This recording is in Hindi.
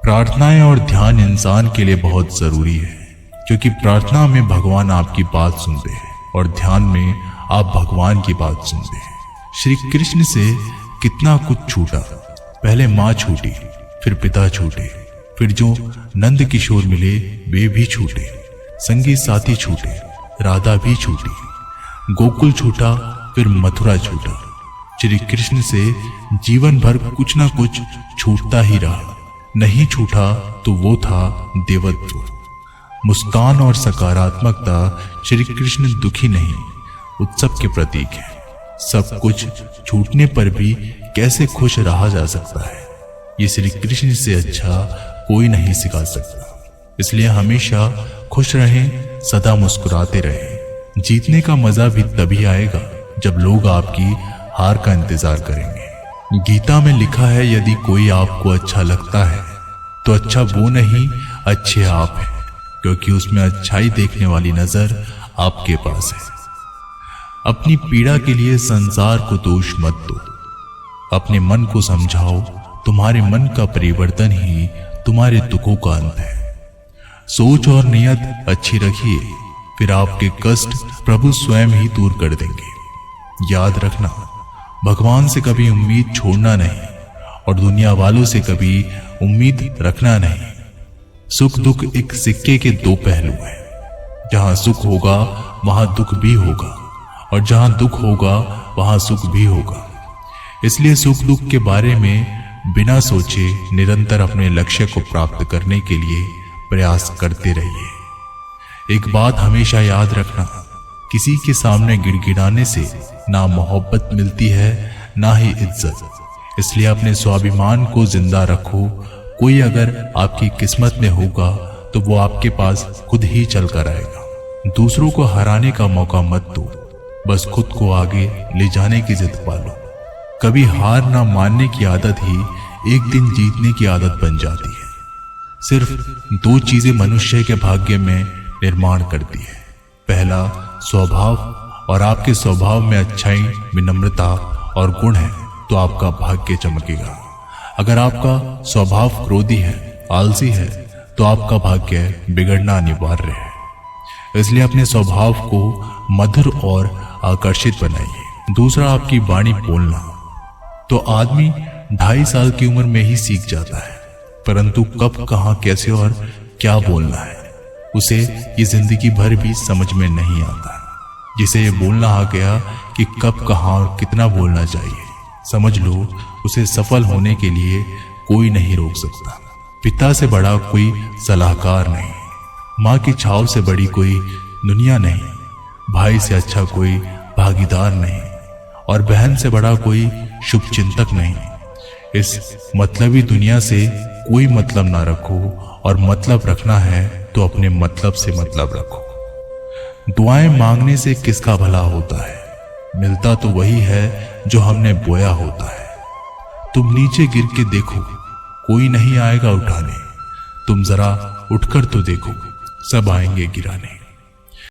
प्रार्थनाएं और ध्यान इंसान के लिए बहुत जरूरी है, क्योंकि प्रार्थना में भगवान आपकी बात सुनते हैं और ध्यान में आप भगवान की बात सुनते हैं। श्री कृष्ण से कितना कुछ छूटा। पहले माँ छूटी, फिर पिता छूटे, फिर जो नंद किशोर मिले वे भी छूटे, संगी साथी छूटे, राधा भी छूटी, गोकुल छूटा, फिर मथुरा छूटा। श्री कृष्ण से जीवन भर कुछ ना कुछ छूटता ही रहा। नहीं छूटा तो वो था देवत्व। मुस्कान और सकारात्मकता श्री कृष्ण दुखी नहीं, उत्सव के प्रतीक है। सब कुछ छूटने पर भी कैसे खुश रहा जा सकता है, ये श्री कृष्ण से अच्छा कोई नहीं सिखा सकता। इसलिए हमेशा खुश रहें, सदा मुस्कुराते रहें। जीतने का मजा भी तभी आएगा जब लोग आपकी हार का इंतजार करेंगे। गीता में लिखा है, यदि कोई आपको अच्छा लगता है तो अच्छा वो नहीं, अच्छे आप हैं, क्योंकि उसमें अच्छाई देखने वाली नजर आपके पास है। अपनी पीड़ा के लिए संसार को दोष मत दो, अपने मन को समझाओ। तुम्हारे मन का परिवर्तन ही तुम्हारे दुखों का अंत है। सोच और नियत अच्छी रखिए, फिर आपके कष्ट प्रभु स्वयं ही दूर कर देंगे। याद रखना, भगवान से कभी उम्मीद छोड़ना नहीं और दुनिया वालों से कभी उम्मीद रखना नहीं। सुख दुख एक सिक्के के दो पहलू हैं। जहां सुख होगा वहां दुख भी होगा, और जहां दुख होगा वहां सुख भी होगा। इसलिए सुख दुख के बारे में बिना सोचे निरंतर अपने लक्ष्य को प्राप्त करने के लिए प्रयास करते रहिए। एक बात हमेशा याद रखना, किसी के सामने गिड़गिड़ाने से ना मोहब्बत मिलती है ना ही इज्जत। इसलिए अपने स्वाभिमान को जिंदा रखो। कोई अगर आपकी किस्मत में होगा तो वो आपके पास खुद ही चल कर आएगा। दूसरों को हराने का मौका मत दो, बस खुद को आगे ले जाने की जिद पालो। कभी हार ना मानने की आदत ही एक दिन जीतने की आदत बन जाती है। सिर्फ दो चीजें मनुष्य के भाग्य में निर्माण करती है, पहला स्वभाव, और आपके स्वभाव में अच्छाई, विनम्रता और गुण है तो आपका भाग्य चमकेगा। अगर आपका स्वभाव क्रोधी है, आलसी है, तो आपका भाग्य बिगड़ना अनिवार्य है। इसलिए अपने स्वभाव को मधुर और आकर्षित बनाइए। दूसरा, आपकी वाणी बोलना। तो आदमी 2.5 साल की उम्र में ही सीख जाता है, परंतु कब, कहां, कैसे और क्या बोलना है उसे ये जिंदगी भर भी समझ में नहीं आता। जिसे ये बोलना आ गया कि कब, कहां और कितना बोलना चाहिए, समझ लो उसे सफल होने के लिए कोई नहीं रोक सकता। पिता से बड़ा कोई सलाहकार नहीं, माँ की छाव से बड़ी कोई दुनिया नहीं, भाई से अच्छा कोई भागीदार नहीं, और बहन से बड़ा कोई शुभचिंतक नहीं। इस मतलबी दुनिया से कोई मतलब ना रखो, और मतलब रखना है तो अपने मतलब से मतलब रखो। दुआएं मांगने से किसका भला होता है, मिलता तो वही है जो हमने बोया होता है। तुम नीचे गिर के देखो, कोई नहीं आएगा उठाने। तुम जरा उठकर तो देखो, सब आएंगे गिराने।